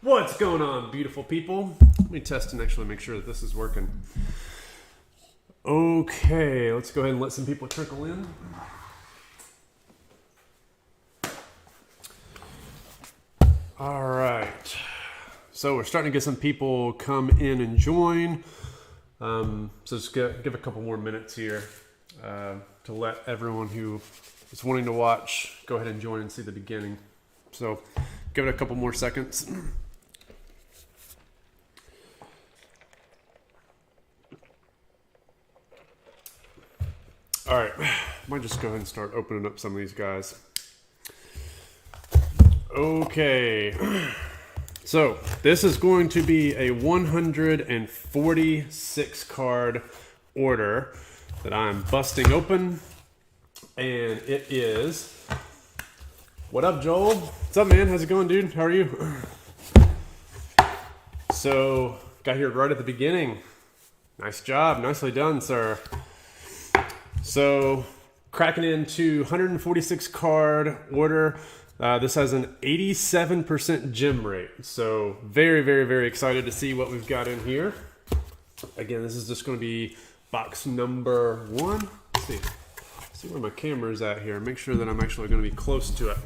What's going on, beautiful people? Let me test and actually make sure that this is working. Okay, let's go ahead and let some people trickle in. All right, so we're starting to get some people come in and join. So just give a couple more minutes here to let everyone who is wanting to watch go ahead and join and see the beginning. So give it a couple more seconds. All right, might just go ahead and start opening up some of these guys. Okay, so this is going to be a 146 card order that I'm busting open, and it is, what up, Joel? What's up, man? How's it going, dude? How are you? So, got here right at the beginning. Nice job, nicely done, sir. So, cracking into 146 card order. This has an 87% gem rate. So, very, very, very excited to see what we've got in here. Again, this is just going to be box number 1. Let's see where my camera's at here. Make sure that I'm actually going to be close to it.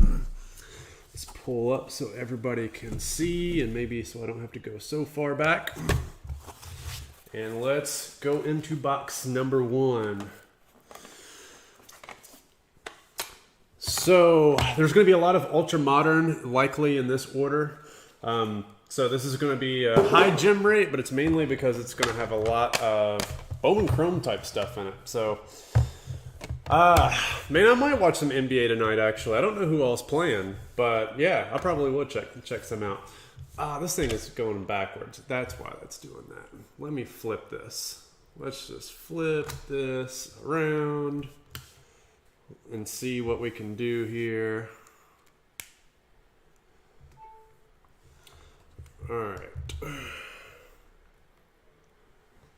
Let's pull up so everybody can see, and maybe so I don't have to go so far back. And let's go into box number 1. So there's going to be a lot of ultra modern likely in this order. So this is going to be a high gem rate, but it's mainly because it's going to have a lot of Bowman Chrome type stuff in it. So, man, I might watch some NBA tonight, actually. I don't know who else playing, but yeah, I probably will check some out. This thing is going backwards. That's why that's doing that. Let me flip this. Let's just flip this around and see what we can do here. All right.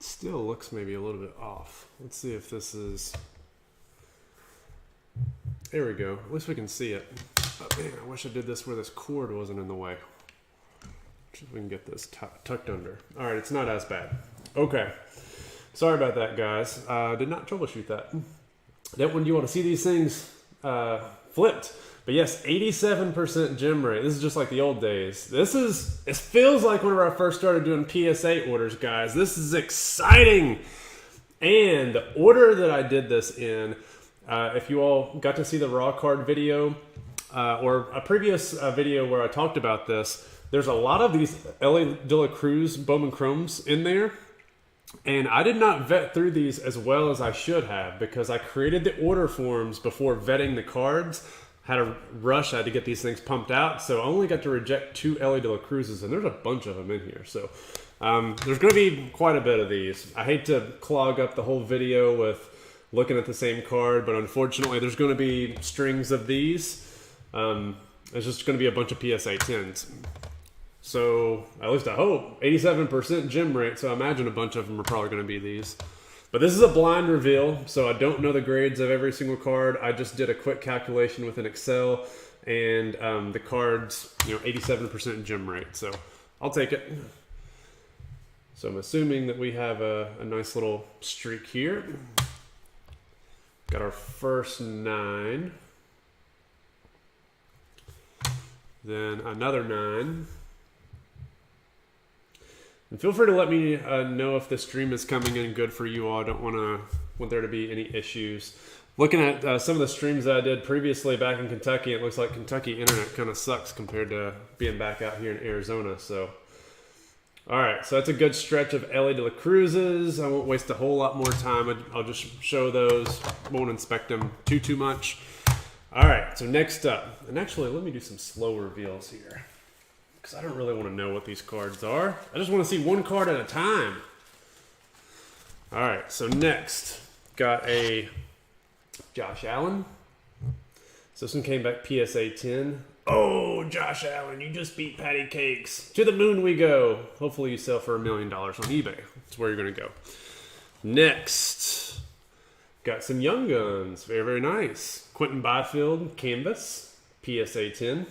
Still looks maybe a little bit off. Let's see if this is... There we go. At least we can see it. Oh, man, I wish I did this where this cord wasn't in the way. See if we can get this tucked under. All right, it's not as bad. Okay. Sorry about that, guys. Did not troubleshoot that. That when you want to see these things flipped. But yes, 87% gem rate. This is just like the old days. It feels like whenever I first started doing PSA orders, guys. This is exciting. And the order that I did this in, if you all got to see the raw card video or a previous video where I talked about this, there's a lot of these L.A. De La Cruz Bowman Chromes in there. And I did not vet through these as well as I should have because I created the order forms before vetting the cards. Had a rush, I had to get these things pumped out. So I only got to reject 2 L.A. De La Cruzes, and there's a bunch of them in here. So there's going to be quite a bit of these. I hate to clog up the whole video with looking at the same card, but unfortunately there's going to be strings of these. It's just going to be a bunch of PSA 10s. So, at least I hope, 87% gem rate, so I imagine a bunch of them are probably going to be these. But this is a blind reveal, so I don't know the grades of every single card. I just did a quick calculation with an Excel, and the cards, 87% gem rate, so I'll take it. So I'm assuming that we have a nice little streak here. Got our first 9. Then another 9. And feel free to let me know if the stream is coming in good for you all. I don't want there to be any issues. Looking at some of the streams that I did previously back in Kentucky, it looks like Kentucky internet kind of sucks compared to being back out here in Arizona. So, all right, so that's a good stretch of L.A. De La Cruzes. I won't waste a whole lot more time. I'll just show those. Won't inspect them too much. All right, so next up, and actually let me do some slow reveals here, because I don't really want to know what these cards are. I just want to see one card at a time. All right, so next, got a Josh Allen. So this one came back PSA 10. Oh, Josh Allen, you just beat Patty Cakes. To the moon we go. Hopefully you sell for $1 million on eBay. That's where you're going to go. Next, got some Young Guns. Very, very nice. Quentin Byfield, Canvas, PSA 10.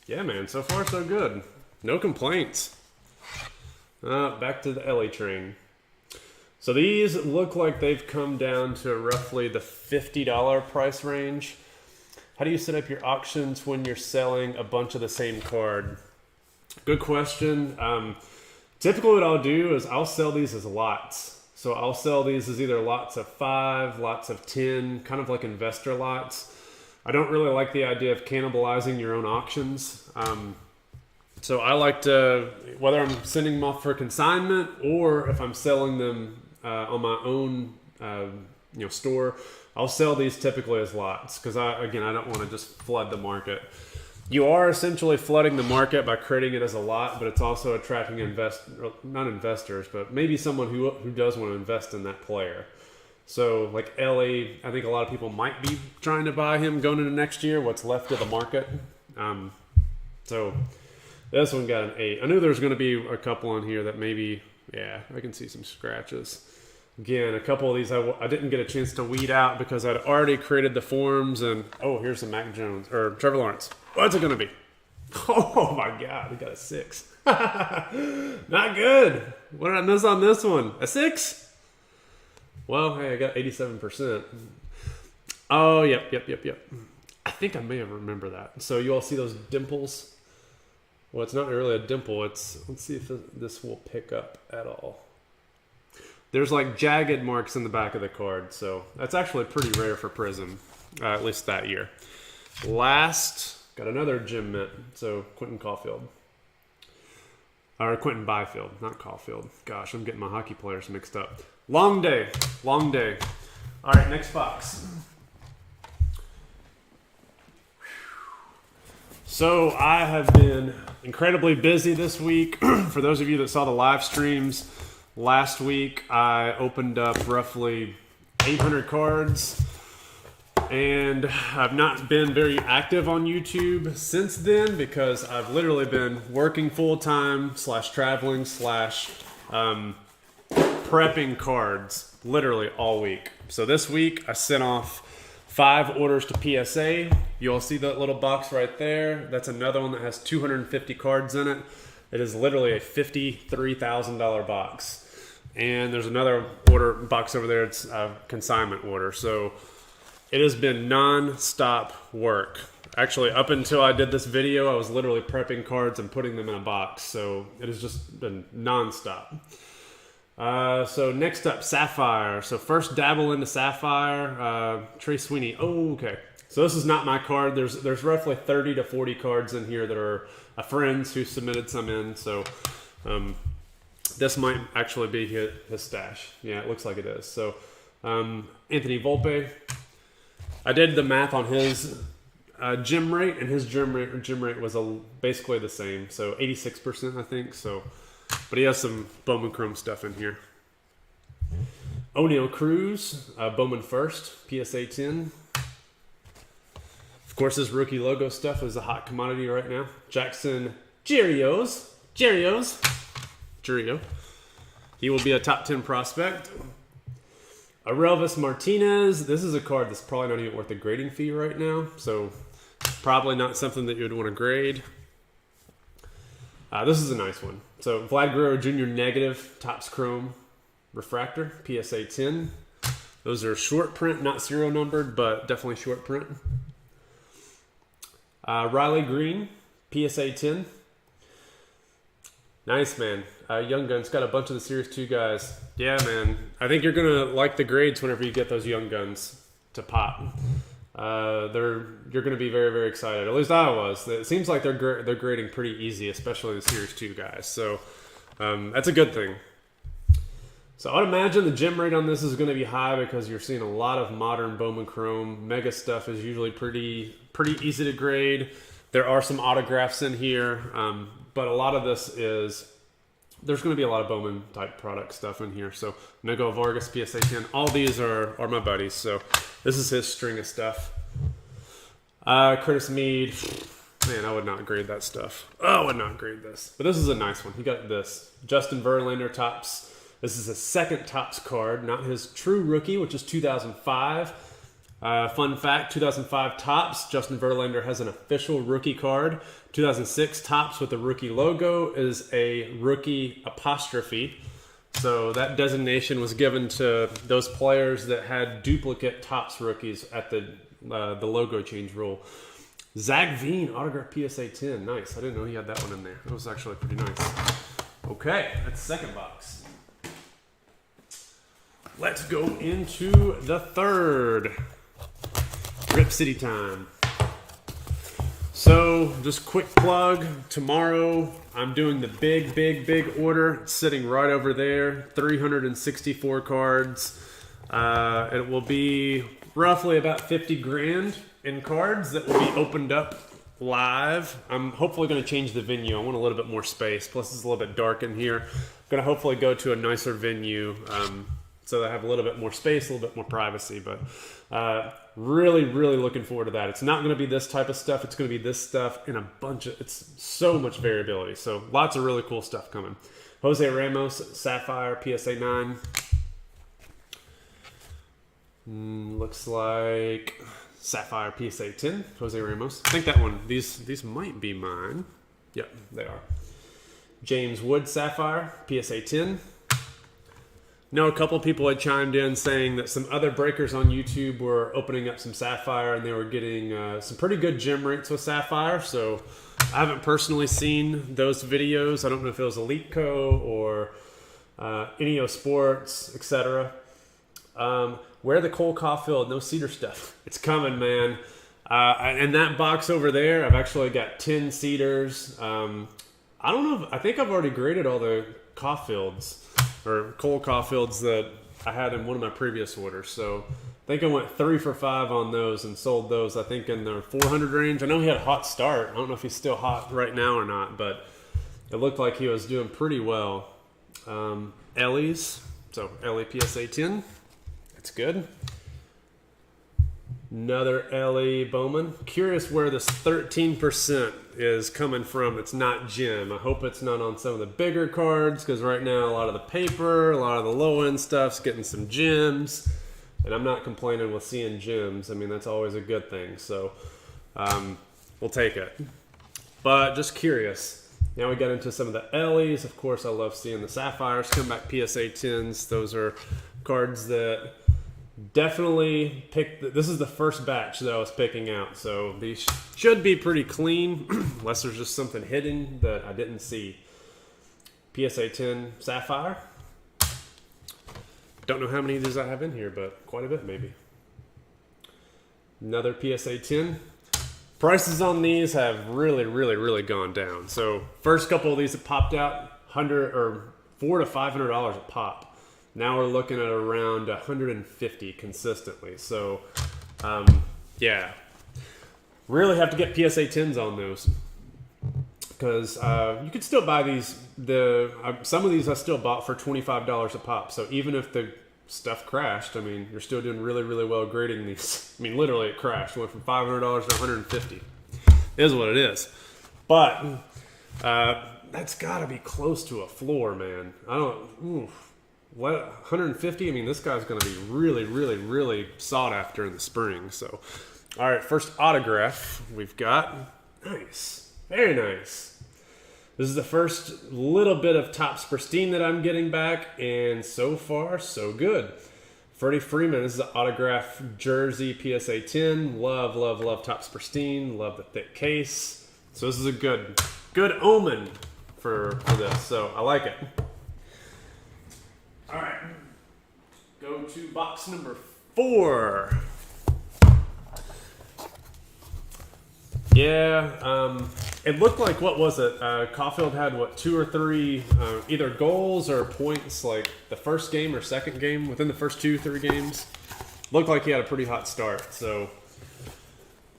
Yeah, man, so far so good. No complaints. Back to the Ellie train. So these look like they've come down to roughly the $50 price range. How do you set up your auctions when you're selling a bunch of the same card? Good question. Typically what I'll do is I'll sell these as lots. So I'll sell these as either lots of 5, lots of 10, kind of like investor lots. I don't really like the idea of cannibalizing your own auctions. So I like to, whether I'm sending them off for consignment or if I'm selling them on my own store, I'll sell these typically as lots because I don't want to just flood the market. You are essentially flooding the market by creating it as a lot, but it's also attracting not investors, but maybe someone who does want to invest in that player. So like Ellie, I think a lot of people might be trying to buy him going into next year, what's left of the market. So this one got an 8. I knew there was going to be a couple in here that maybe, yeah, I can see some scratches. Again, a couple of these I didn't get a chance to weed out because I'd already created the forms and, oh, here's the Mac Jones, or Trevor Lawrence. What's it going to be? Oh my God, we got a 6. Not good. What did I miss on this one? A 6? Well, hey, I got 87%. Oh, yep. I think I may have remembered that. So you all see those dimples? Well, it's not really a dimple. Let's see if this will pick up at all. There's like jagged marks in the back of the card. So that's actually pretty rare for Prism, at least that year. Last, got another Gem Mint. So Quentin Caulfield. Or Quentin Byfield, not Caulfield. Gosh, I'm getting my hockey players mixed up. Long day. All right, next box. So I have been incredibly busy this week. For those of you that saw the live streams last week, I opened up roughly 800 cards. And I've not been very active on YouTube since then because I've literally been working full-time / traveling / prepping cards literally all week. So this week I sent off 5 orders to PSA. You'll see that little box right there. That's another one that has 250 cards in it. It is literally a $53,000 box. And there's another order box over there. It's a consignment order. So it has been non-stop work. Actually, up until I did this video, I was literally prepping cards and putting them in a box. So it has just been non-stop. So next up, Sapphire. So first dabble into Sapphire. Trey Sweeney. Oh, okay. So this is not my card. There's roughly 30 to 40 cards in here that are friends who submitted some in. So this might actually be his stash. Yeah, it looks like it is. So Anthony Volpe. I did the math on his gem rate, and his gem rate was basically the same. So 86%, I think. So, but he has some Bowman Chrome stuff in here. O'Neal Cruz, Bowman first, PSA 10. Of course, his rookie logo stuff is a hot commodity right now. Jackson Jerrio. He will be a top 10 prospect. Arelvis Martinez. This is a card that's probably not even worth a grading fee right now. So probably not something that you would want to grade. This is a nice one. So Vlad Guerrero Jr. negative, Topps Chrome Refractor, PSA 10. Those are short print, not serial numbered, but definitely short print. Riley Green, PSA 10. Nice, man. Young Guns got a bunch of the Series 2 guys. Yeah, man. I think you're going to like the grades whenever you get those Young Guns to pop. You're going to be very, very excited. At least I was. It seems like they're grading pretty easy, especially the Series 2 guys. So that's a good thing. So I would imagine the gem rate on this is going to be high because you're seeing a lot of modern Bowman Chrome. Mega stuff is usually pretty easy to grade. There are some autographs in here, but a lot of this is, there's going to be a lot of Bowman type product stuff in here. So Miguel Vargas, PSA 10. All these are my buddies. So this is his string of stuff. Curtis Mead. Man, I would not grade that stuff. Oh, I would not grade this. But this is a nice one. He got this. Justin Verlander Topps. This is a second Topps card, not his true rookie, which is 2005. Fun fact, 2005 Topps, Justin Verlander has an official rookie card. 2006 Topps with the rookie logo is a rookie apostrophe. So that designation was given to those players that had duplicate Topps rookies at the logo change rule. Zach Veen, autograph PSA 10. Nice. I didn't know he had that one in there. That was actually pretty nice. Okay, that's the second box. Let's go into the third. Rip City time. So, just quick plug. Tomorrow, I'm doing the big order. It's sitting right over there. 364 cards. It will be roughly about 50 grand in cards that will be opened up live. I'm hopefully going to change the venue. I want a little bit more space. Plus, it's a little bit dark in here. I'm going to hopefully go to a nicer venue so that I have a little bit more space, a little bit more privacy. But really looking forward to that. It's not going to be this type of stuff. It's going to be this stuff in a bunch of, it's so much variability. So lots of really cool stuff coming. Jose Ramos, Sapphire, PSA 9. Looks like Sapphire PSA 10, Jose Ramos. I think that one, these might be mine. Yep, they are. James Wood Sapphire, PSA 10. No, a couple people had chimed in saying that some other breakers on YouTube were opening up some Sapphire and they were getting some pretty good gem rates with Sapphire. So I haven't personally seen those videos. I don't know if it was Elite Co. or Eneo Sports, etc. Where the Cole Caulfield, no cedar stuff. It's coming, man. And that box over there, I've actually got 10 cedars. I don't know. I think I've already graded all the Caulfields or Cole Caulfields that I had in one of my previous orders. So I think I went 3 for 5 on those and sold those, I think, in the 400 range. I know he had a hot start. I don't know if he's still hot right now or not, but it looked like he was doing pretty well. Ellie's, so Ellie PSA 10. It's good. Another Ellie Bowman. Curious where this 13% is coming from. It's not gem. I hope it's not on some of the bigger cards because right now a lot of the paper, a lot of the low-end stuff's getting some gems. And I'm not complaining with seeing gems. I mean, that's always a good thing. So we'll take it. But just curious. Now we got into some of the Ellies. Of course, I love seeing the Sapphires come back PSA 10s. Those are cards that definitely picked. This is the first batch that I was picking out, so these should be pretty clean unless there's just something hidden that I didn't see. PSA 10 Sapphire. Don't know how many of these I have in here, but quite a bit maybe. Another PSA 10. Prices on these have really gone down. So first couple of these that popped out, $100 or $400 to $500 a pop. Now we're looking at around 150 consistently. So, yeah, really have to get PSA 10s on those because you could still buy these. Some of these I still bought for $25 a pop. So even if the stuff crashed, I mean, you're still doing really well grading these. I mean, literally it crashed. It went from $500 to $150. It is what it is. But that's got to be close to a floor, man. I don't. Oof. What, 150? I mean, this guy's going to be really sought after in the spring. So, all right, first autograph we've got. Nice. Very nice. This is the first little bit of Topps Pristine that I'm getting back, and so far, so good. Freddie Freeman, this is an autograph jersey, PSA 10. Love Topps Pristine. Love the thick case. So this is a good omen for this. So I like it. All right, go to box number 4. Yeah, it looked like, what was it? Caulfield had, 2 or 3 either goals or points, like the first game or second game, within the first 2-3 games. Looked like he had a pretty hot start, so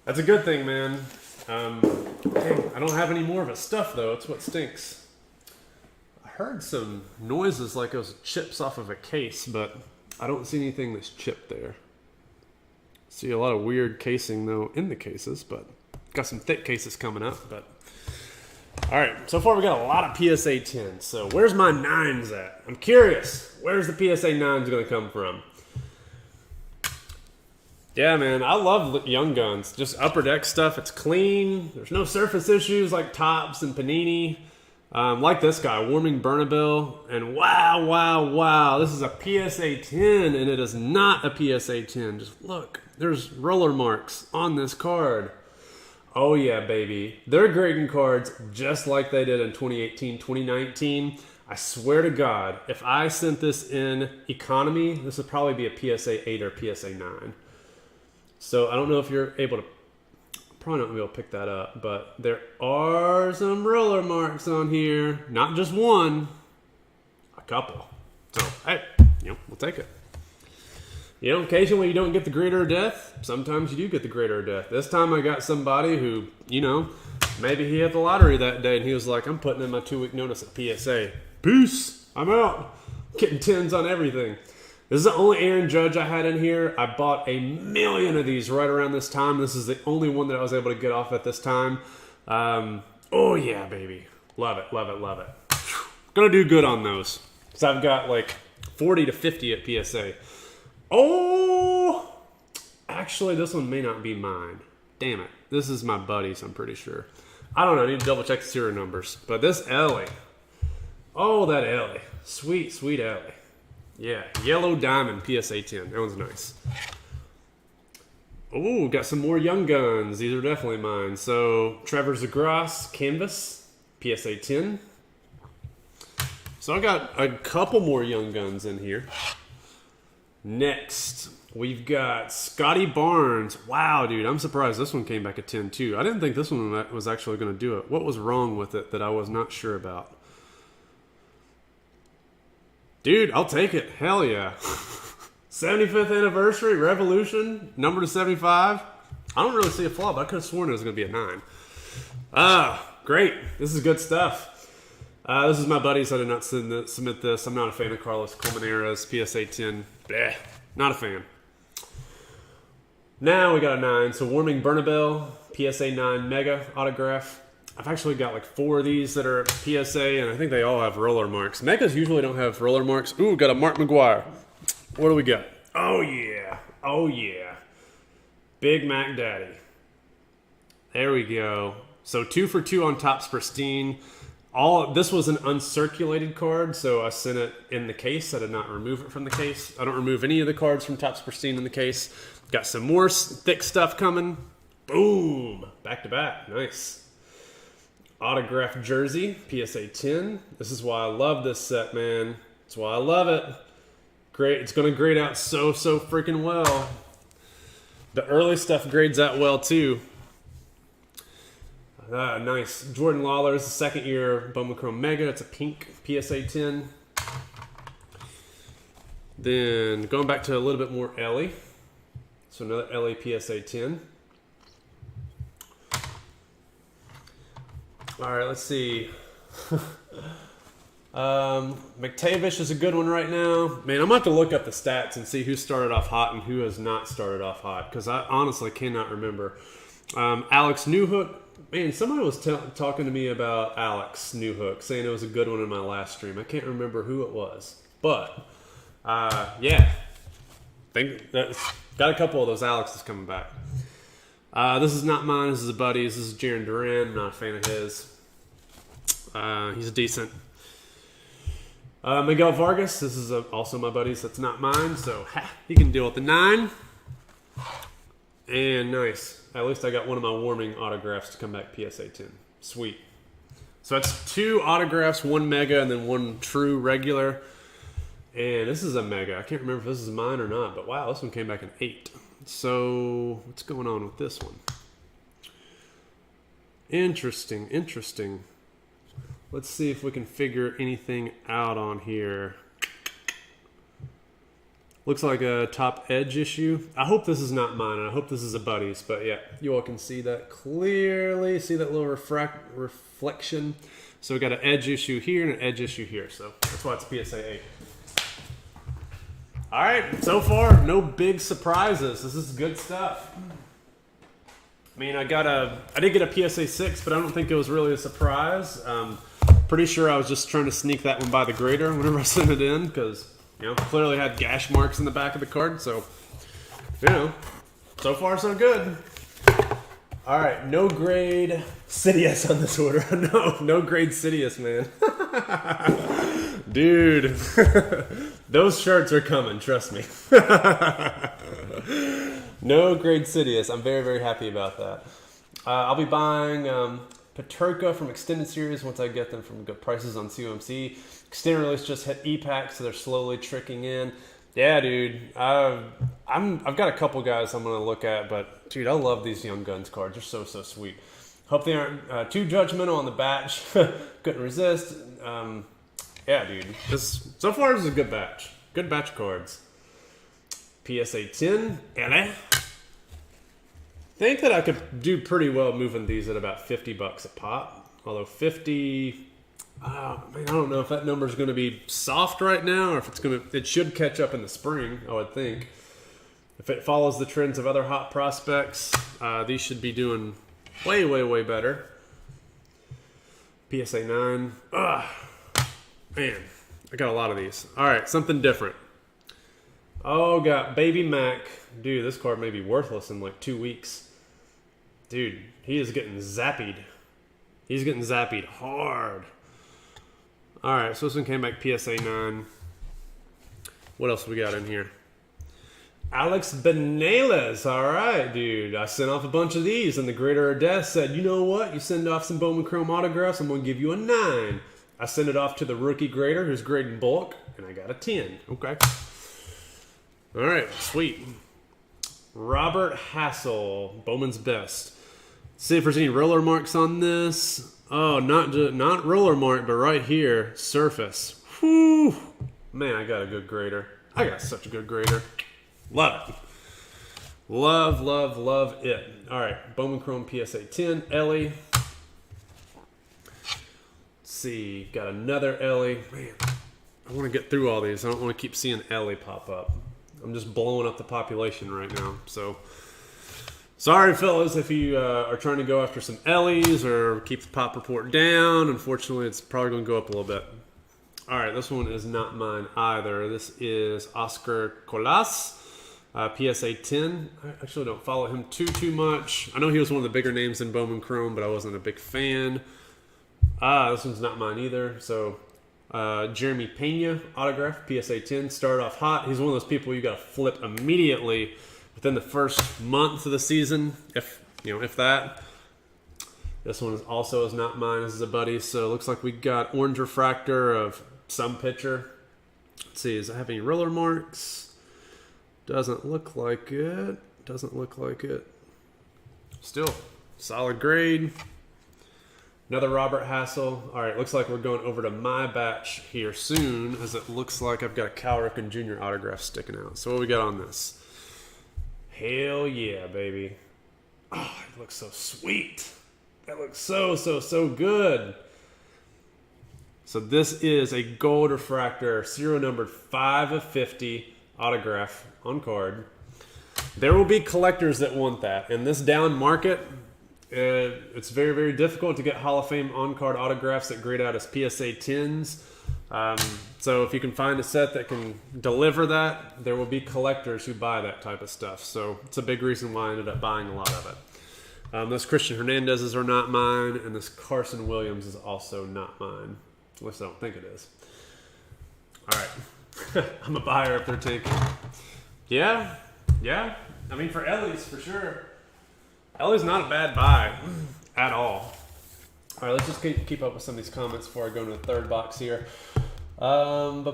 that's a good thing, man. Dang, I don't have any more of his stuff, though. It's what stinks. Heard some noises like it was chips off of a case, but I don't see anything that's chipped there. See a lot of weird casing though in the cases, but got some thick cases coming up. But all right, so far we got a lot of PSA 10s. So where's my 9s at? I'm curious. Where's the PSA 9s going to come from? Yeah, man, I love Young Guns. Just upper deck stuff. It's clean. There's no surface issues like Topps and Panini. Like this guy, Warming Burnabill. And wow, wow, wow. This is a PSA 10, and it is not a PSA 10. Just look. There's roller marks on this card. Oh, yeah, baby. They're grading cards just like they did in 2018, 2019. I swear to God, if I sent this in economy, this would probably be a PSA 8 or PSA 9. So I don't know if you're able to, probably not going to be able to pick that up, but there are some roller marks on here. Not just one, a couple. So, hey, we'll take it. Occasionally you don't get the grader of death. Sometimes you do get the grader of death. This time I got somebody who, maybe he hit the lottery that day and he was like, I'm putting in my 2-week notice at PSA. Peace. I'm out. Getting 10s on everything. This is the only Aaron Judge I had in here. I bought a million of these right around this time. This is the only one that I was able to get off at this time. Oh, yeah, baby. Love it, love it, love it. Gonna do good on those. Because I've got like 40 to 50 at PSA. Oh! Actually, this one may not be mine. Damn it. This is my buddy's, I'm pretty sure. I don't know. I need to double check the serial numbers. But this Ellie. Oh, that Ellie. Sweet, sweet Ellie. Yeah, Yellow Diamond, PSA 10. That one's nice. Oh, got some more Young Guns. These are definitely mine. So, Trevor Zegras, Canvas, PSA 10. So, I got a couple more Young Guns in here. Next, we've got Scotty Barnes. Wow, dude, I'm surprised this one came back at 10 too. I didn't think this one was actually going to do it. What was wrong with it that I was not sure about? Dude, I'll take it. Hell yeah. 75th anniversary, Revolution, number to 75. I don't really see a flaw, but I could have sworn it was going to be a 9. Great. This is good stuff. This is my buddies. I did not submit this. I'm not a fan of Carlos Colmenera's PSA 10. Bleh. Not a fan. Now we got a 9. So Warming Burnabill, PSA 9 Mega autograph. I've actually got like 4 of these that are PSA, and I think they all have roller marks. Megas usually don't have roller marks. Ooh, got a Mark McGuire. What do we got? Oh, yeah. Oh, yeah. Big Mac Daddy. There we go. So 2 for 2 on Topps Pristine. This was an uncirculated card, so I sent it in the case. I did not remove it from the case. I don't remove any of the cards from Topps Pristine in the case. Got some more thick stuff coming. Boom. Back to back. Nice. Autographed jersey, PSA 10. This is why I love this set, man. That's why I love it. Great. It's going to grade out so freaking well. The early stuff grades out well, too. Nice. Jordan Lawler's the second year Bowman Chrome Mega. It's a pink PSA 10. Then going back to a little bit more Ellie. So another Ellie PSA 10. All right, let's see. McTavish is a good one right now. Man, I'm going to have to look up the stats and see who started off hot and who has not started off hot, because I honestly cannot remember. Alex Newhook. Man, somebody was talking to me about Alex Newhook, saying it was a good one in my last stream. I can't remember who it was. But, yeah. Think that's got a couple of those Alexes coming back. This is not mine. This is a buddy's. This is Jaron Duran. I'm not a fan of his. He's decent. Miguel Vargas. This is also my buddy's. That's not mine. So he can deal with the 9. And nice. At least I got one of my Warming autographs to come back PSA 10. Sweet. So that's 2 autographs, 1 Mega, and then 1 true regular. And this is a Mega. I can't remember if this is mine or not. But wow, this one came back in 8. So, what's going on with this one? Interesting, interesting. Let's see if we can figure anything out on here. Looks like a top edge issue. I hope this is not mine, and I hope this is a buddy's. But yeah, you all can see that clearly. See that little reflection? So we got an edge issue here and an edge issue here. So that's why it's PSA 8. All right, so far, no big surprises. This is good stuff. I mean, I did get a PSA 6, but I don't think it was really a surprise. Pretty sure I was just trying to sneak that one by the grader whenever I sent it in, because, clearly had gash marks in the back of the card. So, So far, so good. All right, no grade Sidious on this order. No grade Sidious, man. Dude, those shirts are coming, trust me. No grade Sidious. I'm very, very happy about that. I'll be buying Paterka from Extended Series once I get them from good prices on COMC. Extended Release just hit E-Pack, so they're slowly tricking in. Yeah, dude. I've got a couple guys I'm going to look at, but, dude, I love these Young Guns cards. They're so, so sweet. Hope they aren't too judgmental on the batch. Couldn't resist. Yeah, dude. So far, this is a good batch. Good batch of cards. PSA 10. I think that I could do pretty well moving these at about $50 a pop. Although 50... man, I don't know if that number is going to be soft right now or if it should catch up in the spring, I would think. If it follows the trends of other hot prospects, these should be doing way, way, way better. PSA 9. Man, I got a lot of these. All right, something different. Oh, got Baby Mac. Dude, this card may be worthless in like 2 weeks. Dude, he is getting zapped. He's getting zapped hard. All right, so this one came back PSA 9. What else we got in here? Alex Benales. All right, dude. I sent off a bunch of these, and the Grader of Death said, you know what? You send off some Bowman Chrome autographs, I'm going to give you a 9. I sent it off to the rookie grader who's grading bulk, and I got a 10. Okay. All right, sweet. Robert Hassel, Bowman's Best. See if there's any roller marks on this. Oh, not roller mark, but right here, surface. Whew. Man, I got a good grader. I got such a good grader. Love it. Love, love, love it. All right, Bowman Chrome PSA 10, Ellie. Let's see, got another Ellie. Man, I want to get through all these. I don't want to keep seeing Ellie pop up. I'm just blowing up the population right now, so... Sorry, fellas, if you are trying to go after some Ellies or keep the pop report down. Unfortunately, it's probably going to go up a little bit. All right, this one is not mine either. This is Oscar Colas, PSA 10. I actually don't follow him too much. I know he was one of the bigger names in Bowman Chrome, but I wasn't a big fan. This one's not mine either. So, Jeremy Pena, autograph, PSA 10. Started off hot. He's one of those people you got to flip immediately within the first month of the season, if that. This one is not mine. This is a buddy. So it looks like we got orange refractor of some pitcher. Let's see, does it have any roller marks? Doesn't look like it. Still, solid grade. Another Robert Hassel. All right, looks like we're going over to my batch here soon, as it looks like I've got a Cal Ripken Jr. autograph sticking out. So what we got on this? Hell yeah, baby. Oh, it looks so sweet. That looks so good. So this is a gold refractor, serial numbered 5 of 50 autograph on card. There will be collectors that want that. In this down market, it's very, very difficult to get Hall of Fame on-card autographs that grade out as PSA 10s. So if you can find a set that can deliver that, there will be collectors who buy that type of stuff. So it's a big reason why I ended up buying a lot of it. Those Christian Hernandez's are not mine, and this Carson Williams is also not mine. At least I don't think it is. All right. I'm a buyer if they're taking. Yeah. I mean, for Ellie's, for sure. Ellie's not a bad buy at all. All right, let's just keep up with some of these comments before I go into the third box here. They aren't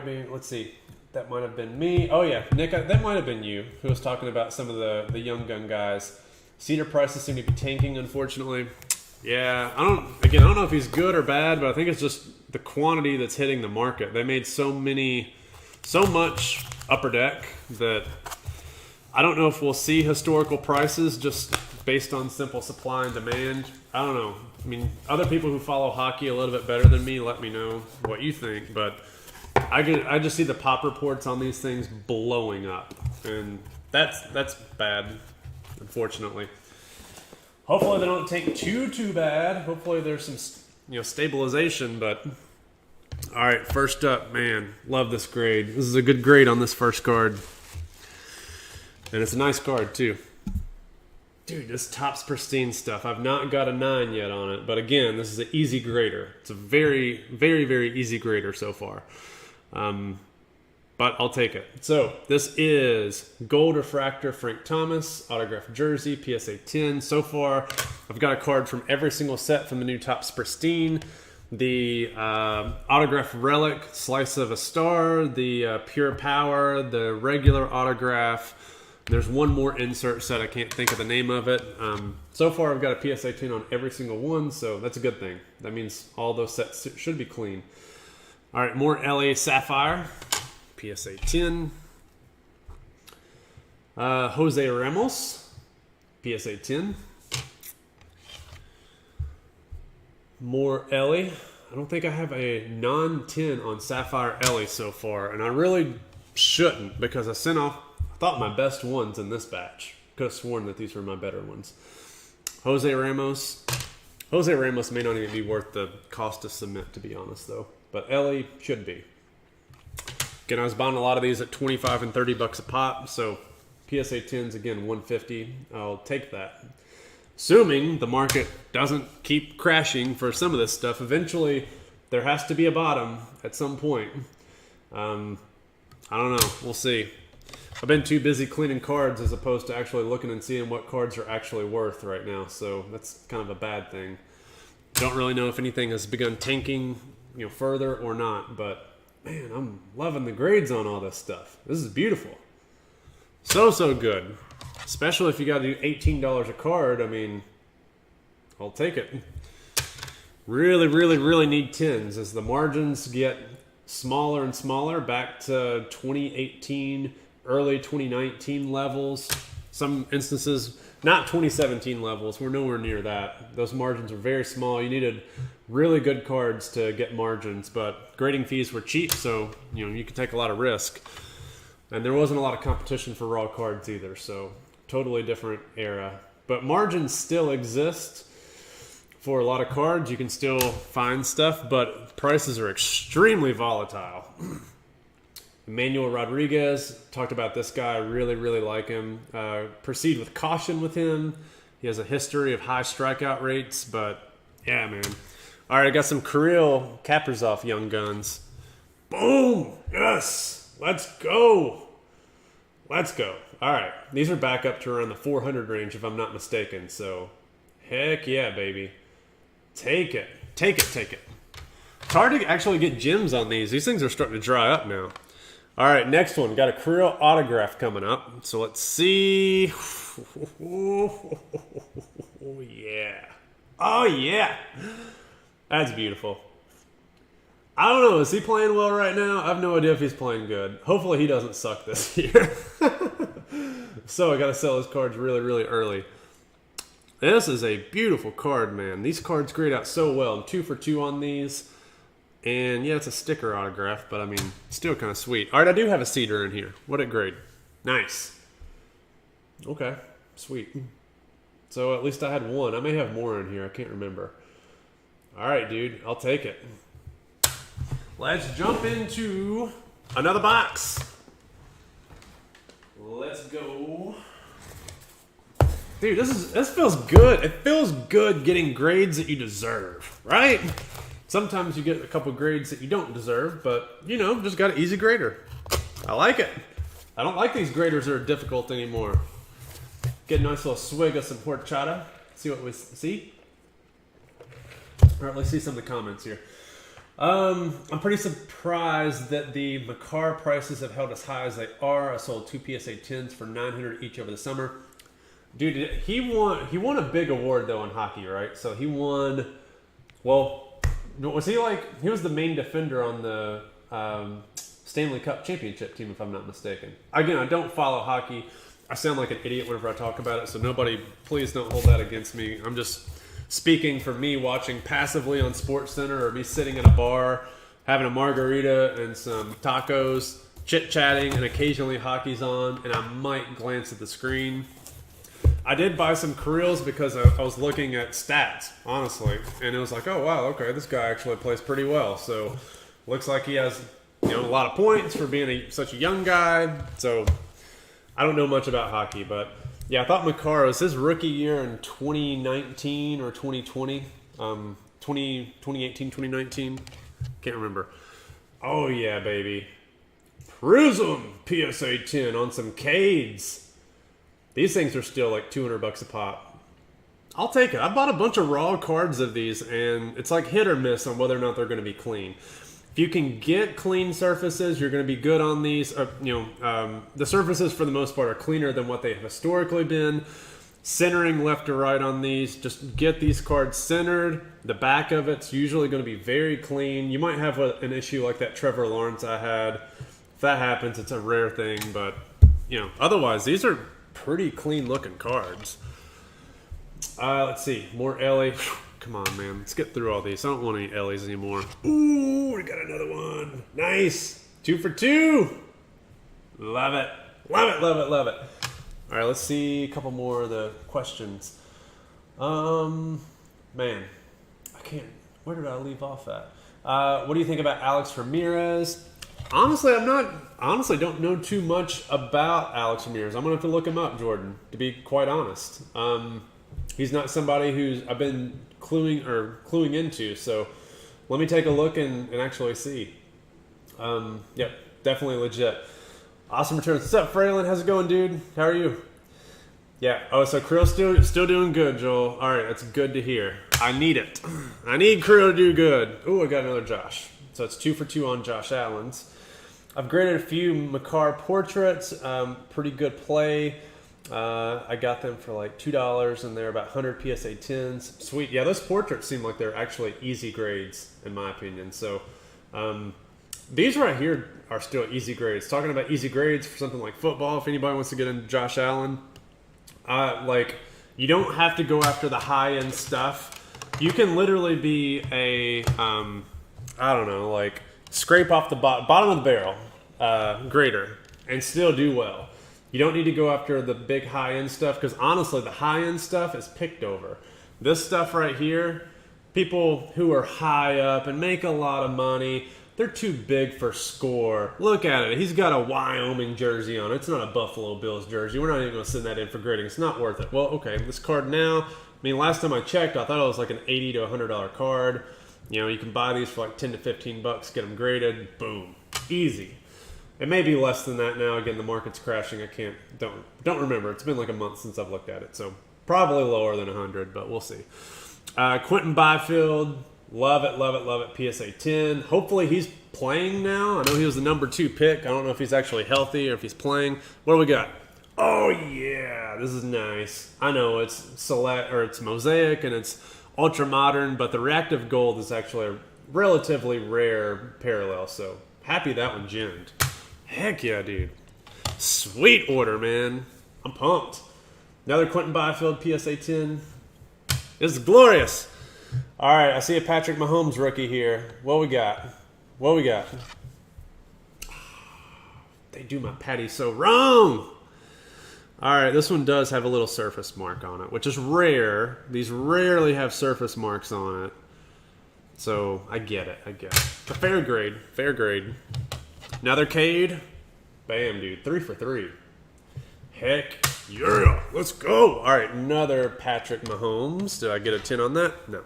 being, let's see. That might have been me. Oh, yeah, Nick, that might have been you who was talking about some of the young gun guys. Cedar prices seem to be tanking, unfortunately. Yeah, I don't know if he's good or bad, but I think it's just the quantity that's hitting the market. They made so much upper deck that I don't know if we'll see historical prices just based on simple supply and demand. I don't know. I mean, other people who follow hockey a little bit better than me, let me know what you think, but I just see the pop reports on these things blowing up, and that's bad, unfortunately. Hopefully they don't take too bad. Hopefully there's some stabilization, but all right, first up, man, love this grade. This is a good grade on this first card. And it's a nice card, too. Dude, this Topps Pristine stuff. I've not got a 9 yet on it. But again, this is an easy grader. It's a very, very, very easy grader so far. But I'll take it. So this is Gold Refractor Frank Thomas, autographed jersey, PSA 10. So far, I've got a card from every single set from the new Topps Pristine. The autograph relic, Slice of a Star, the Pure Power, the regular autograph. There's one more insert set. I can't think of the name of it. So far, I've got a PSA 10 on every single one, so that's a good thing. That means all those sets should be clean. All right, more LA Sapphire, PSA 10. Jose Ramos, PSA 10. More Ellie. I don't think I have a non-10 on Sapphire Ellie so far, and I really shouldn't because I sent off, I thought, my best ones in this batch. Could have sworn that these were my better ones. Jose Ramos. Jose Ramos may not even be worth the cost to submit, to be honest, though. But Ellie should be. Again, I was buying a lot of these at 25 and 30 bucks a pop, so PSA 10s, again, 150. I'll take that. Assuming the market doesn't keep crashing for some of this stuff, eventually there has to be a bottom at some point. I don't know. We'll see. I've been too busy cleaning cards as opposed to actually looking and seeing what cards are actually worth right now, so that's kind of a bad thing. Don't really know if anything has begun tanking, further or not, but man, I'm loving the grades on all this stuff. This is beautiful. So good. Especially if you got to do $18 a card. I mean, I'll take it. Really, really, really need 10s as the margins get smaller and smaller back to 2018, early 2019 levels. Some instances, not 2017 levels. We're nowhere near that. Those margins are very small. You needed really good cards to get margins, but grading fees were cheap, so you could take a lot of risk. And there wasn't a lot of competition for raw cards either, so totally different era. But margins still exist for a lot of cards. You can still find stuff, but prices are extremely volatile. Emmanuel Rodriguez, talked about this guy. I really, really like him. Proceed with caution with him. He has a history of high strikeout rates, but yeah, man. All right, I got some Kirill Kaprizov Young Guns. Boom! Yes! Let's go! Let's go. All right, these are back up to around the 400 range if I'm not mistaken, so heck yeah, baby. Take it. Take it, take it. It's hard to actually get gems on these. These things are starting to dry up now. All right, next one. Got a Kirill autograph coming up. So let's see. Oh, yeah. Oh, yeah. That's beautiful. I don't know. Is he playing well right now? I have no idea if he's playing good. Hopefully he doesn't suck this year. So I got to sell his cards really, really early. This is a beautiful card, man. These cards grade out so well. I'm 2 for 2 on these. And yeah, it's a sticker autograph, but I mean, still kind of sweet. All right, I do have a cedar in here. What a grade. Nice. Okay, sweet. So at least I had one. I may have more in here. I can't remember. All right, dude, I'll take it. Let's jump into another box. Let's go. Dude, this feels good. It feels good getting grades that you deserve, right? Sometimes you get a couple grades that you don't deserve, but, just got an easy grader. I like it. I don't like these graders that are difficult anymore. Get a nice little swig of some horchata. See what we see? All right, let's see some of the comments here. I'm pretty surprised that the Makar prices have held as high as they are. I sold 2 PSA 10s for $900 each over the summer. Dude, he won a big award, though, in hockey, right? So he won, was he he was the main defender on the Stanley Cup championship team, if I'm not mistaken. Again, I don't follow hockey. I sound like an idiot whenever I talk about it, so nobody, please don't hold that against me. I'm just speaking for me watching passively on SportsCenter or me sitting in a bar, having a margarita and some tacos, chit-chatting, and occasionally hockey's on, and I might glance at the screen. I did buy some Kirills because I was looking at stats, honestly, and it was like, oh, wow, okay, this guy actually plays pretty well. So looks like he has a lot of points for being such a young guy. So I don't know much about hockey, but yeah, I thought Makar was his rookie year in 2019 or 2020. 2018, 2019. Can't remember. Oh yeah, baby. Prism PSA 10 on some Cades. These things are still like $200 a pop. I'll take it. I bought a bunch of raw cards of these, and it's like hit or miss on whether or not they're going to be clean. If you can get clean surfaces, you're going to be good on these. The surfaces for the most part are cleaner than what they have historically been. Centering left to right on these. Just get these cards centered. The back of it's usually going to be very clean. You might have an issue like that Trevor Lawrence I had. If that happens, it's a rare thing, but otherwise these are pretty clean looking cards. Let's see, more Ellie. Come on, man, let's get through all these. I don't want any Ellies anymore. Ooh, we got another one. Nice, 2 for 2. Love it, love it, love it, love it. All right, let's see a couple more of the questions. Man, I can't. Where did I leave off at? What do you think about Alex Ramirez? Honestly, don't know too much about Alex Ramirez. I'm gonna have to look him up, Jordan, to be quite honest. He's not somebody who's I've been cluing into. So let me take a look and actually see. Yep, definitely legit. Awesome returns. What's up, Fraylin? How's it going, dude? How are you? Yeah. Oh, so Crew's still doing good, Joel. All right, that's good to hear. I need it. I need Crew to do good. Ooh, I got another Josh. So it's 2 for 2 on Josh Allen's. I've graded a few Makar portraits. Pretty good play. I got them for like $2, and they're about 100 PSA 10s. Sweet. Yeah, those portraits seem like they're actually easy grades, in my opinion. So these right here are still easy grades. Talking about easy grades for something like football, if anybody wants to get into Josh Allen, you don't have to go after the high-end stuff. You can literally be a, scrape off the bottom of the barrel grader and still do well. You don't need to go after the big high-end stuff, because honestly, the high-end stuff is picked over. This stuff right here, people who are high up and make a lot of money, they're too big for score. Look at it. He's got a Wyoming jersey on. It's not a Buffalo Bills jersey. We're not even going to send that in for grading. It's not worth it. Well, okay, this card now, last time I checked, I thought it was like an $80 to $100 card. You can buy these for like 10 to 15 bucks, get them graded, boom, easy. It may be less than that now. Again, the market's crashing. I don't remember. It's been like a month since I've looked at it, so probably lower than 100, but we'll see. Quentin Byfield, love it, love it, love it. PSA 10. Hopefully he's playing now. I know he was the number 2 pick. I don't know if he's actually healthy or if he's playing. What do we got? Oh yeah, this is nice. I know it's mosaic and it's ultra modern, but the reactive gold is actually a relatively rare parallel. So happy that one gemmed. Heck yeah, dude. Sweet order, man. I'm pumped. Another Quentin Byfield PSA 10. This is glorious. All right, I see a Patrick Mahomes rookie here. What we got? They do my Patty so wrong. All right, this one does have a little surface mark on it, which is rare. These rarely have surface marks on it. So I get it. A fair grade. Another Cade. Bam, dude. 3 for 3. Heck yeah. Let's go. All right, another Patrick Mahomes. Did I get a 10 on that? No.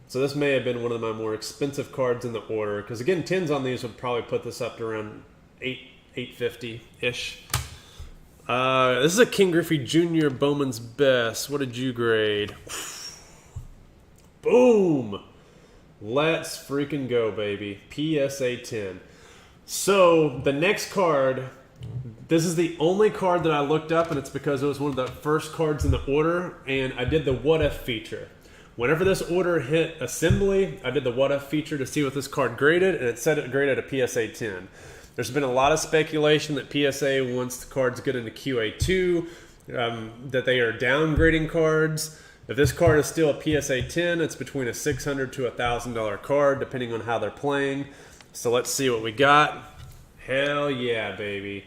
So this may have been one of my more expensive cards in the order, because again, 10s on these would probably put this up to around $850-ish. This is a King Griffey Jr. Bowman's Best. What did you grade? Boom. Let's freaking go, baby. PSA 10. So the next card, this is the only card that I looked up, and it's because it was one of the first cards in the order, and I did the what if feature. Whenever this order hit assembly, I did the what if feature to see what this card graded, and it said it graded a PSA 10. There's been a lot of speculation that PSA, once the cards get into QA2, that they are downgrading cards. If this card is still a PSA 10, it's between a $600 to $1,000 card, depending on how they're playing. So let's see what we got. Hell yeah, baby.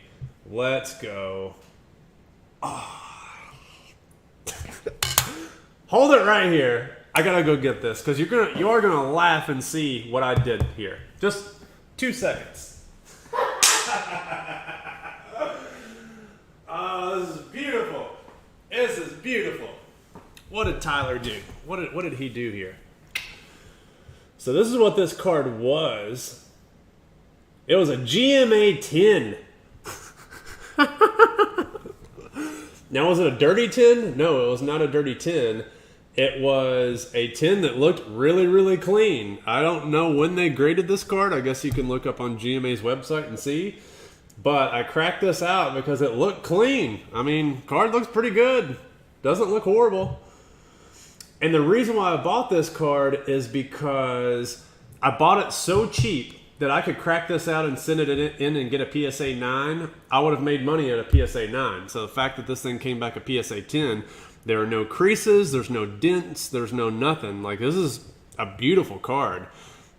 Let's go. Oh. Hold it right here. I gotta go get this, because you are gonna laugh and see what I did here. Just 2 seconds. Oh, this is beautiful. This is beautiful. What did Tyler do? What did he do here? So this is what this card was. It was a GMA 10. Now, was it a dirty 10? No, it was not a dirty 10. It was a 10 that looked really, really clean. I don't know when they graded this card. I guess you can look up on GMA's website and see. But I cracked this out because it looked clean. I mean, card looks pretty good. Doesn't look horrible. And the reason why I bought this card is because I bought it so cheap that I could crack this out and send it in and get a PSA 9. I would have made money at a PSA 9. So the fact that this thing came back a PSA 10, there are no creases, there's no dents, there's no nothing. Like, this is a beautiful card.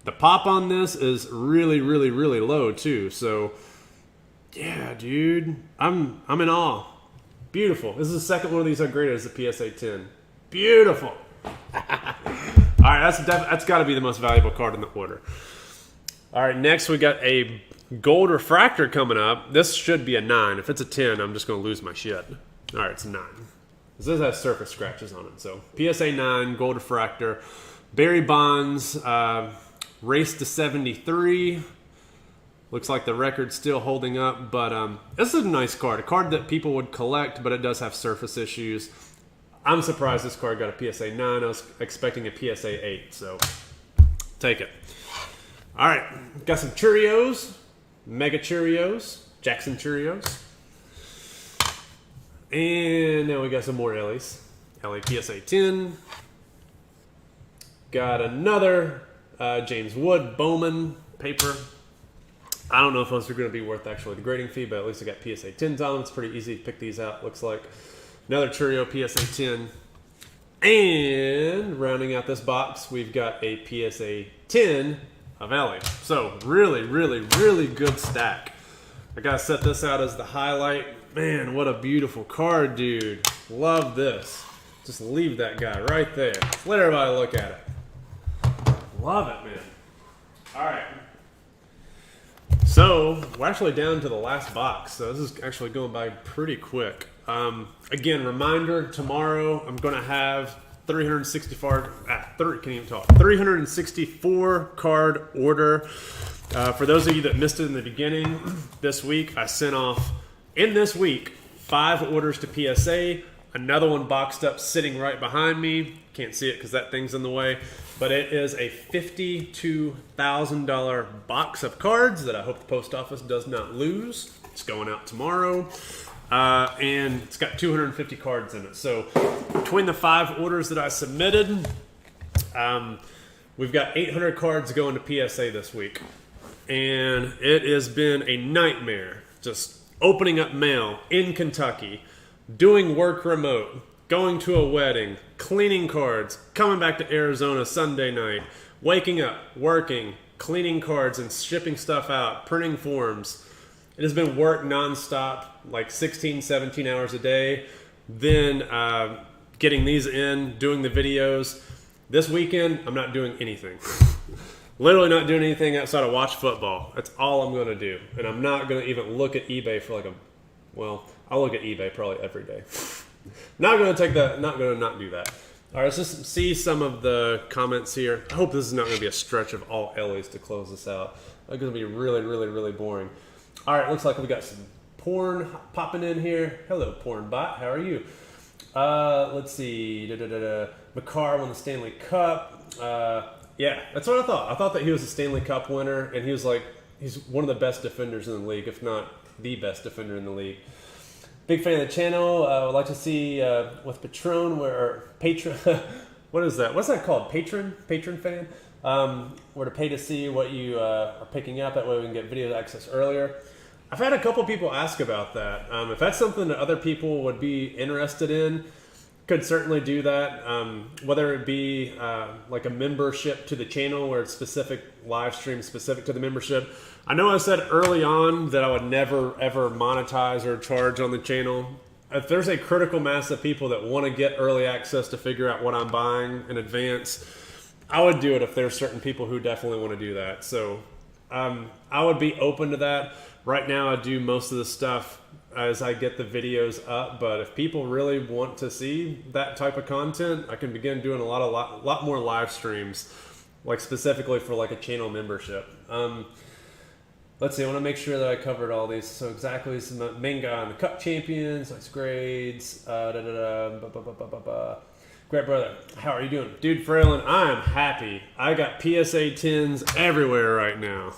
The pop on this is really, really, really low too. So, yeah, dude, I'm in awe. Beautiful. This is the second one of these I graded as a PSA 10. Beautiful. All right, that's got to be the most valuable card in the order. All right, next we got a gold refractor coming up. This should be a 9. If it's a 10, I'm just going to lose my shit. All right, it's a 9. This does have surface scratches on it. So PSA 9, gold refractor. Barry Bonds, race to 73. Looks like the record's still holding up, but this is a nice card. A card that people would collect, but it does have surface issues. I'm surprised this card got a PSA 9. I was expecting a PSA 8, so take it. All right, got some Cheerios, Mega Cheerios, Jackson Cheerios. And now we got some more Ellie's. Ellie PSA 10. Got another James Wood Bowman paper. I don't know if those are going to be worth actually the grading fee, but at least I got PSA 10s on them. It's pretty easy to pick these out, looks like. Another Cheerio PSA 10. And rounding out this box, we've got a PSA 10 of Ellie. So really, really, really good stack. I got to set this out as the highlight. Man, what a beautiful card, dude. Love this. Just leave that guy right there. Let everybody look at it. Love it, man. All right. So we're actually down to the last box. So this is actually going by pretty quick. Again, reminder, tomorrow I'm going to have 364 card order. For those of you that missed it in the beginning, this week I sent off, in this week, 5 orders to PSA. Another one boxed up sitting right behind me. Can't see it because that thing's in the way. But it is a $52,000 box of cards that I hope the post office does not lose. It's going out tomorrow. And it's got 250 cards in it. So between the 5 orders that I submitted, we've got 800 cards going to PSA this week. And it has been a nightmare just opening up mail in Kentucky, doing work remote, going to a wedding, cleaning cards, coming back to Arizona Sunday night, waking up, working, cleaning cards and shipping stuff out, printing forms. It has been work nonstop, like 16, 17 hours a day. Then getting these in, doing the videos. This weekend, I'm not doing anything. Literally not doing anything outside of watch football. That's all I'm going to do. And I'm not going to even look at eBay for I'll look at eBay probably every day. Not going to not do that. All right, let's just see some of the comments here. I hope this is not going to be a stretch of all Ellie's to close this out. It's going to be really, really, really boring. All right, looks like we got some porn popping in here. Hello, porn bot. How are you? Let's see. McCarr won the Stanley Cup. Yeah, that's what I thought. I thought that he was a Stanley Cup winner, and he's one of the best defenders in the league, if not the best defender in the league. Big fan of the channel. Would like to see with Patron what is that? What's that called? Patron fan. Where to pay to see what you are picking up. That way we can get video access earlier. I've had a couple people ask about that. If that's something that other people would be interested in, could certainly do that. Whether it be like a membership to the channel where it's specific live stream specific to the membership. I know I said early on that I would never ever monetize or charge on the channel. If there's a critical mass of people that want to get early access to figure out what I'm buying in advance, I would do it if there's certain people who definitely want to do that. So I would be open to that. Right now I do most of the stuff as I get the videos up, but if people really want to see that type of content, I can begin doing a lot more live streams, like specifically for like a channel membership. Let's see, I want to make sure that I covered all these. So exactly, some main guy on the Cup Champions, nice grades. Great brother, how are you doing? Dude, Fraylin, I am happy. I got PSA 10s everywhere right now.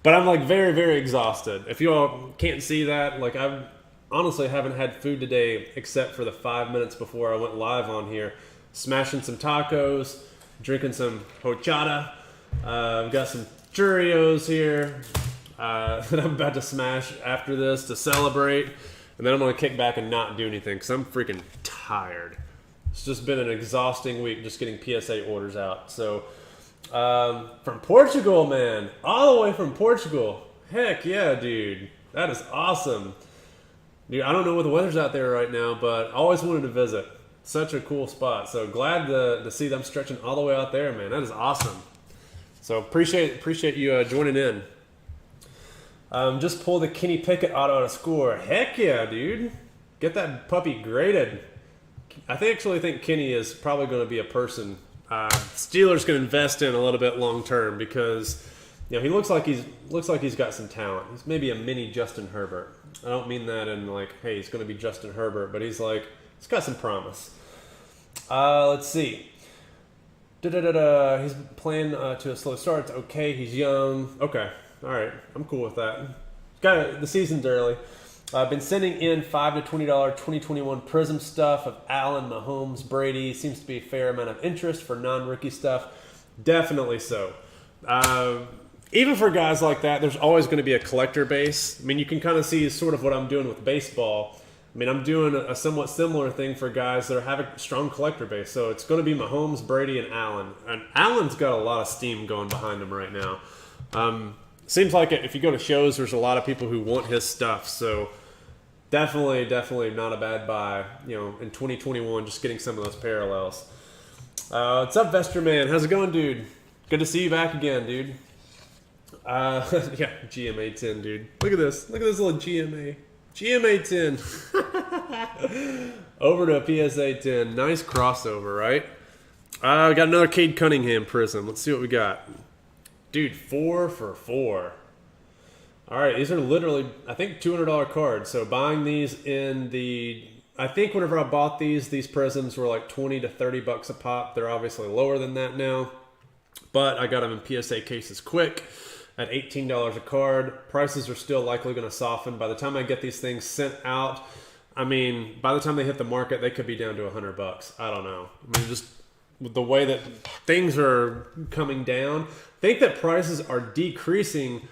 But I'm like very, very exhausted. If you all can't see that, like I honestly haven't had food today except for the 5 minutes before I went live on here. Smashing some tacos, drinking some horchata. I've got some Cheerios here that I'm about to smash after this to celebrate. And then I'm going to kick back and not do anything because I'm freaking tired. It's just been an exhausting week just getting PSA orders out. So from Portugal, man. All the way from Portugal. Heck yeah, dude. That is awesome. Dude, I don't know what the weather's out there right now, but I always wanted to visit. Such a cool spot. So glad to see them stretching all the way out there, man. That is awesome. So appreciate you joining in. Just pull the Kenny Pickett auto to score. Heck yeah, dude. Get that puppy graded. I actually think Kenny is probably going to be a person Steelers can invest in a little bit long term because he looks like he's got some talent. He's maybe a mini Justin Herbert. I don't mean that in like, hey, he's going to be Justin Herbert, but he's got some promise. Let's see. He's playing to a slow start. It's okay. He's young. Okay. All right. I'm cool with that. The season's early. I've been sending in $5 to $20 2021 Prism stuff of Allen, Mahomes, Brady. Seems to be a fair amount of interest for non-rookie stuff. Definitely so. Even for guys like that, there's always going to be a collector base. I mean, you can kind of see sort of what I'm doing with baseball. I mean, I'm doing a somewhat similar thing for guys that have a strong collector base. So it's going to be Mahomes, Brady, and Allen. And Allen's got a lot of steam going behind him right now. Seems like if you go to shows, there's a lot of people who want his stuff. So definitely not a bad buy. In 2021, just getting some of those parallels. What's up, Vester Man? How's it going, dude? Good to see you back again, dude. Yeah, GMA 10, dude. Look at this. Look at this little GMA 10. Over to a PSA 10. Nice crossover, right? We got another Cade Cunningham Prism. Let's see what we got. Dude, 4 for 4. All right, these are literally, I think, $200 cards. So buying these I think whenever I bought these prisms were like 20 to 30 bucks a pop. They're obviously lower than that now. But I got them in PSA cases quick at $18 a card. Prices are still likely going to soften. By the time I get these things sent out, I mean, by the time they hit the market, they could be down to $100. I don't know. I mean, just with the way that things are coming down, I think that prices are decreasing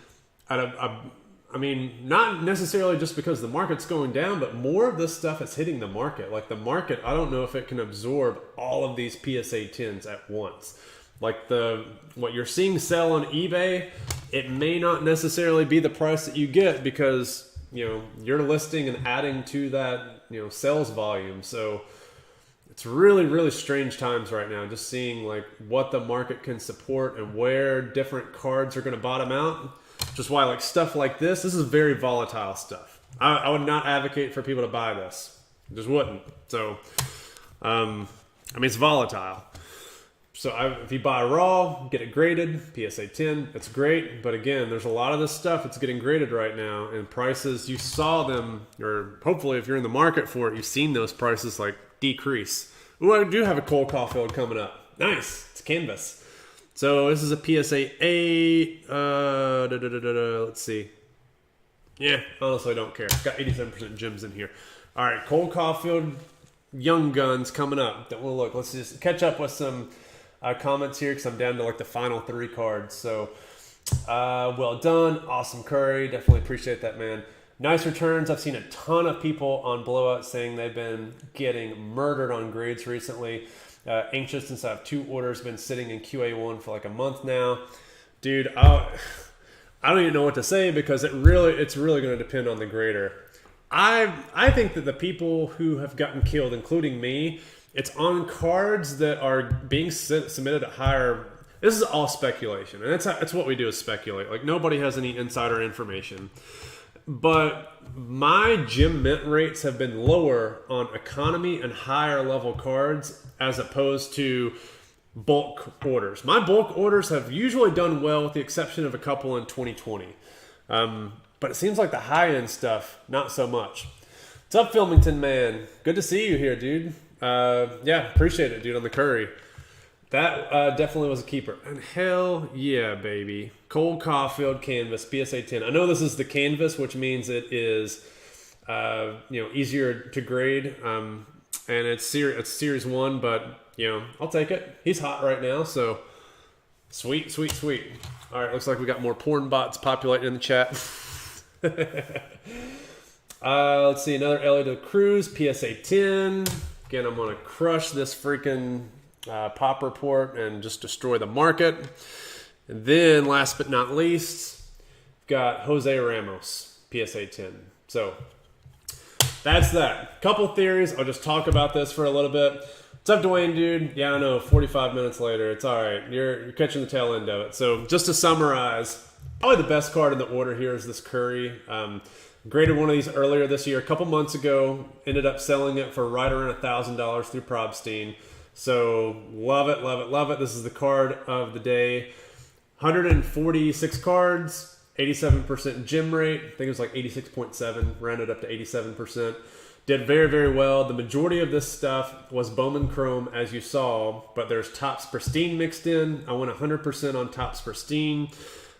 at I mean, not necessarily just because the market's going down, but more of this stuff is hitting the market. Like the market, I don't know if it can absorb all of these PSA 10s at once. Like what you're seeing sell on eBay, it may not necessarily be the price that you get because, you're listing and adding to that, sales volume. So it's really, really strange times right now, just seeing like what the market can support and where different cards are going to bottom out. Just why like stuff like this is very volatile stuff. I would not advocate for people to buy this. Just wouldn't. So, I mean, it's volatile. So if you buy raw, get it graded, PSA 10, that's great. But again, there's a lot of this stuff that's getting graded right now. And prices, you saw them, or hopefully if you're in the market for it, you've seen those prices like decrease. Ooh, I do have a Cole Caulfield coming up. Nice. It's canvas. So this is a PSA 8. Let's see. Yeah, honestly, I don't care. Got 87% gems in here. All right, Cole Caulfield, Young Guns coming up. Well, look, let's just catch up with some comments here because I'm down to like the final 3 cards. So, well done. Awesome Curry. Definitely appreciate that, man. Nice returns. I've seen a ton of people on Blowout saying they've been getting murdered on grades recently. Anxious since I have 2 orders, been sitting in QA1 for like a month now. Dude, I don't even know what to say because it's really going to depend on the grader. I think that the people who have gotten killed, including me, it's on cards that are being submitted at higher. This is all speculation, and that's what we do is speculate. Like nobody has any insider information. but my gym mint rates have been lower on economy and higher level cards as opposed to bulk orders. My bulk orders have usually done well with the exception of a couple in 2020. But it seems like the high-end stuff, not so much. What's up, Filmington man? Good to see you here, dude. Yeah, appreciate it, dude, on the curry. That definitely was a keeper. And hell yeah, baby. Cole Caulfield canvas, PSA 10. I know this is the canvas, which means it is easier to grade. And it's series 1, but I'll take it. He's hot right now, so sweet, sweet, sweet. All right, looks like we got more porn bots populating in the chat. Let's see, another Elliot Cruz, PSA 10. Again, I'm going to crush this freaking pop report and just destroy the market. And then, last but not least, got Jose Ramos, PSA 10. So, that's that. Couple theories. I'll just talk about this for a little bit. What's up, Dwayne, dude? Yeah, I know, 45 minutes later. It's all right. You're catching the tail end of it. So, just to summarize, probably the best card in the order here is this Curry. Graded one of these earlier this year, a couple months ago. Ended up selling it for right around $1,000 through Probstein. So love it, love it, love it. This is the card of the day. 146 cards, 87% gem rate. I think it was like 86.7, rounded up to 87%. Did very, very well. The majority of this stuff was Bowman Chrome, as you saw, but there's Topps Pristine mixed in. I went 100% on Topps Pristine.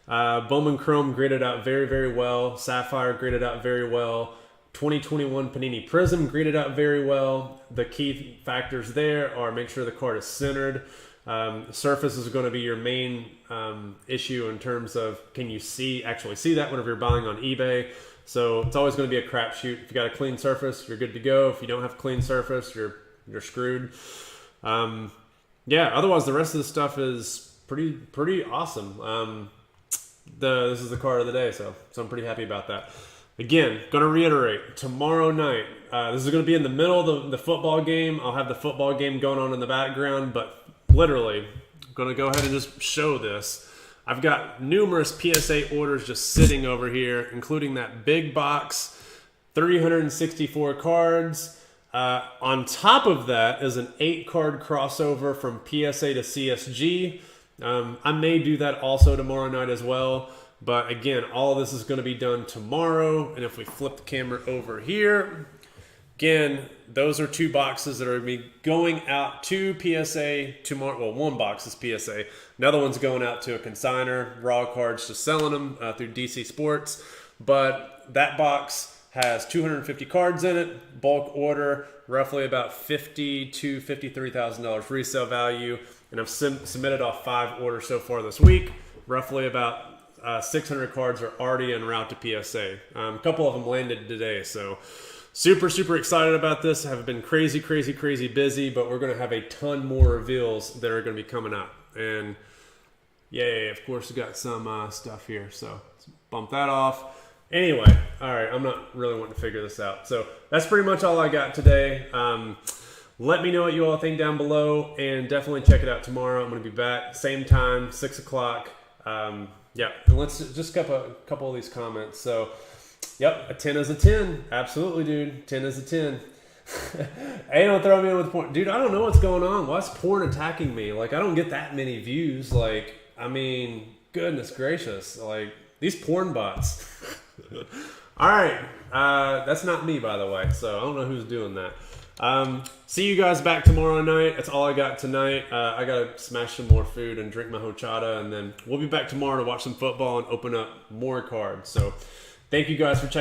Bowman Chrome graded out very, very well. Sapphire graded out very well. 2021 Panini Prism graded out very well. The key factors there are make sure the card is centered. Surface is going to be your main issue in terms of can you actually see that whenever you're buying on eBay. So it's always going to be a crapshoot. If you got a clean surface, you're good to go. If you don't have a clean surface, you're screwed. Otherwise the rest of the stuff is pretty awesome. This is the card of the day, so I'm pretty happy about that. Again, going to reiterate, tomorrow night, this is going to be in the middle of the football game. I'll have the football game going on in the background, but literally, I'm going to go ahead and just show this. I've got numerous PSA orders just sitting over here, including that big box, 364 cards. On top of that is an 8-card crossover from PSA to CSG. I may do that also tomorrow night as well. But again, all of this is going to be done tomorrow. And if we flip the camera over here, again, those are 2 boxes that are going to be going out to PSA tomorrow. Well, 1 box is PSA. Another one's going out to a consigner. Raw cards, just selling them through DC Sports. But that box has 250 cards in it. Bulk order, roughly about $50,000 to $53,000 resale value. And I've submitted off 5 orders so far this week. Roughly about 600 cards are already en route to PSA. A couple of them landed today, so super, super excited about this. I have been crazy, crazy, crazy busy, but we're going to have a ton more reveals that are going to be coming up. And yay, of course, we got some stuff here, so let's bump that off. Anyway, all right, I'm not really wanting to figure this out. So that's pretty much all I got today. Let me know what you all think down below, and definitely check it out tomorrow. I'm going to be back, same time, 6 o'clock. Yeah, and let's just get a couple of these comments. So, yep, a 10 is a 10. Absolutely, dude. 10 is a 10. Hey, don't throw me in with porn. Dude, I don't know what's going on. Why's porn attacking me? Like, I don't get that many views. Like, I mean, goodness gracious. Like, these porn bots. All right. That's not me, by the way. So, I don't know who's doing that. See you guys back tomorrow night. That's all I got tonight. I gotta smash some more food and drink my horchata, and then we'll be back tomorrow to watch some football and open up more cards. So thank you guys for checking